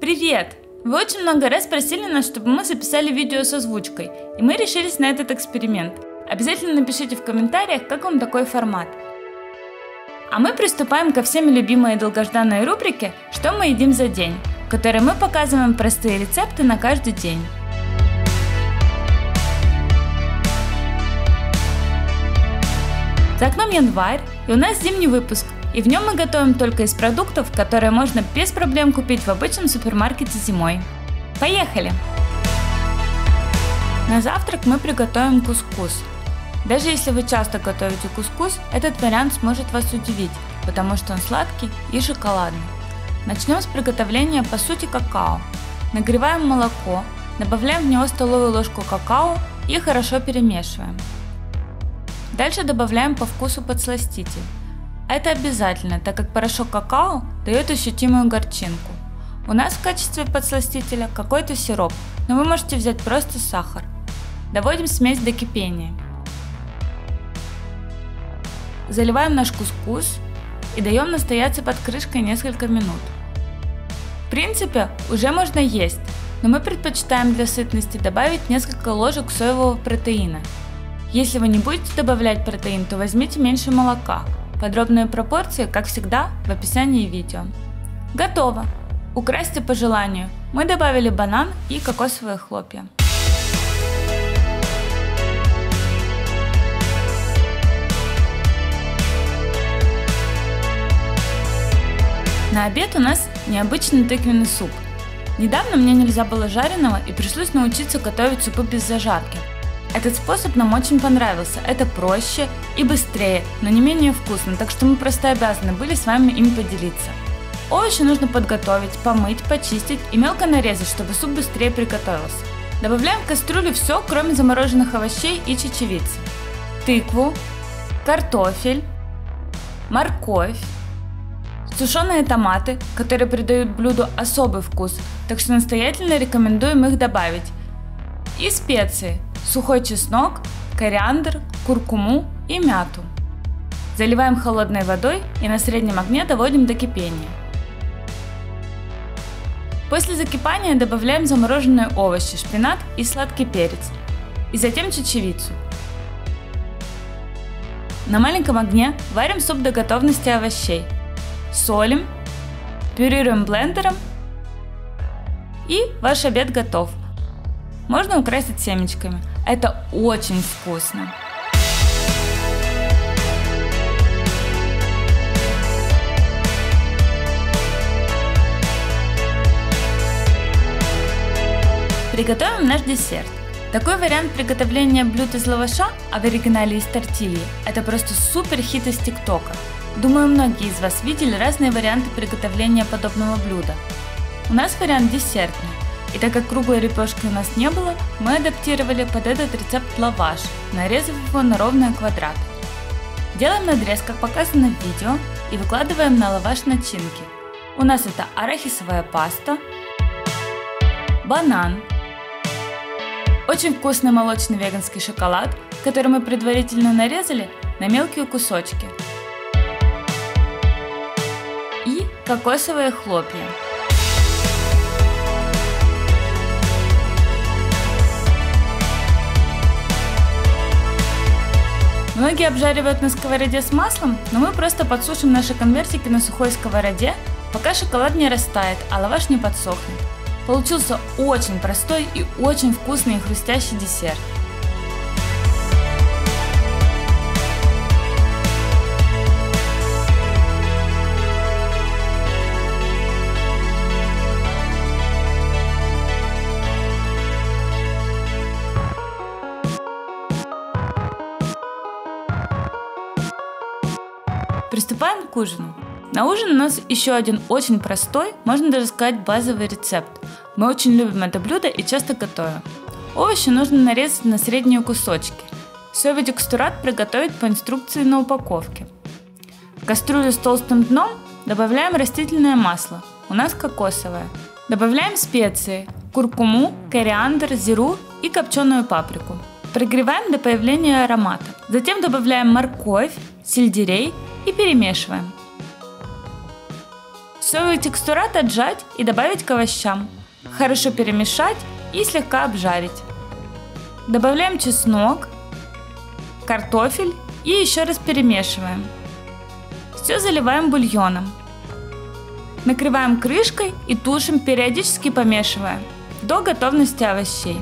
Привет! Вы очень много раз просили нас, чтобы мы записали видео с озвучкой, и мы решились на этот эксперимент. Обязательно напишите в комментариях, как вам такой формат. А мы приступаем ко всеми любимой и долгожданной рубрике «Что мы едим за день», в которой мы показываем простые рецепты на каждый день. За окном январь, и у нас зимний выпуск, и в нем мы готовим только из продуктов, которые можно без проблем купить в обычном супермаркете зимой. Поехали! На завтрак мы приготовим кускус. Даже если вы часто готовите кускус, этот вариант сможет вас удивить, потому что он сладкий и шоколадный. Начнем с приготовления по сути какао. Нагреваем молоко, добавляем в него столовую ложку какао и хорошо перемешиваем. Дальше добавляем по вкусу подсластитель. Это обязательно, так как порошок какао дает ощутимую горчинку. У нас в качестве подсластителя какой-то сироп, но вы можете взять просто сахар. Доводим смесь до кипения. Заливаем наш кускус и даем настояться под крышкой несколько минут. В принципе, уже можно есть, но мы предпочитаем для сытности добавить несколько ложек соевого протеина. Если вы не будете добавлять протеин, то возьмите меньше молока. Подробные пропорции, как всегда, в описании видео. Готово! Украсьте по желанию. Мы добавили банан и кокосовые хлопья. На обед у нас необычный тыквенный суп. Недавно мне нельзя было жареного и пришлось научиться готовить супы без зажарки. Этот способ нам очень понравился, это проще и быстрее, но не менее вкусно, так что мы просто обязаны были с вами им поделиться. Овощи нужно подготовить, помыть, почистить и мелко нарезать, чтобы суп быстрее приготовился. Добавляем в кастрюлю все, кроме замороженных овощей и чечевицы. Тыкву, картофель, морковь, сушеные томаты, которые придают блюду особый вкус, так что настоятельно рекомендуем их добавить. И специи. Сухой чеснок, кориандр, куркуму и мяту. Заливаем холодной водой и на среднем огне доводим до кипения. После закипания добавляем замороженные овощи, шпинат и сладкий перец. И затем чечевицу. На маленьком огне варим суп до готовности овощей. Солим, пюрируем блендером и ваш обед готов. Можно украсить семечками. Это очень вкусно. Приготовим наш десерт. Такой вариант приготовления блюд из лаваша, а в оригинале из тортильи, это просто супер хит из ТикТока. Думаю, многие из вас видели разные варианты приготовления подобного блюда. У нас вариант десертный. И так как круглой лепешки у нас не было, мы адаптировали под этот рецепт лаваш, нарезав его на ровные квадраты. Делаем надрез, как показано в видео, и выкладываем на лаваш начинки. У нас это арахисовая паста, банан, очень вкусный молочный веганский шоколад, который мы предварительно нарезали на мелкие кусочки, и кокосовые хлопья. Многие обжаривают на сковороде с маслом, но мы просто подсушим наши конвертики на сухой сковороде, пока шоколад не растает, а лаваш не подсохнет. Получился очень простой и очень вкусный и хрустящий десерт. Приступаем к ужину. На ужин у нас еще один очень простой, можно даже сказать базовый рецепт. Мы очень любим это блюдо и часто готовим. Овощи нужно нарезать на средние кусочки. Соевый текстурат приготовить по инструкции на упаковке. В кастрюлю с толстым дном добавляем растительное масло, у нас кокосовое. Добавляем специи, куркуму, кориандр, зиру и копченую паприку. Прогреваем до появления аромата. Затем добавляем морковь, сельдерей и перемешиваем. Соевый текстурат отжать и добавить к овощам. Хорошо перемешать и слегка обжарить. Добавляем чеснок, картофель и еще раз перемешиваем. Все заливаем бульоном. Накрываем крышкой и тушим, периодически помешивая, до готовности овощей.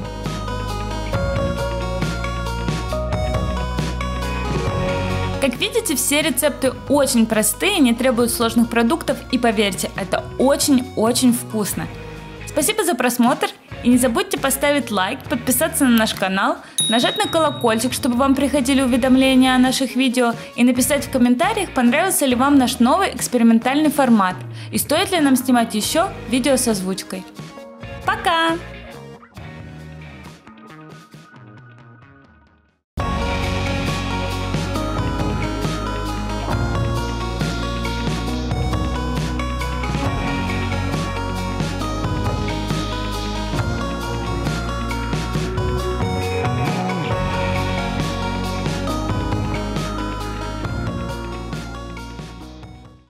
Как видите, все рецепты очень простые, не требуют сложных продуктов, и поверьте, это очень-очень вкусно. Спасибо за просмотр, и не забудьте поставить лайк, подписаться на наш канал, нажать на колокольчик, чтобы вам приходили уведомления о наших видео, и написать в комментариях, понравился ли вам наш новый экспериментальный формат, и стоит ли нам снимать еще видео с озвучкой. Пока!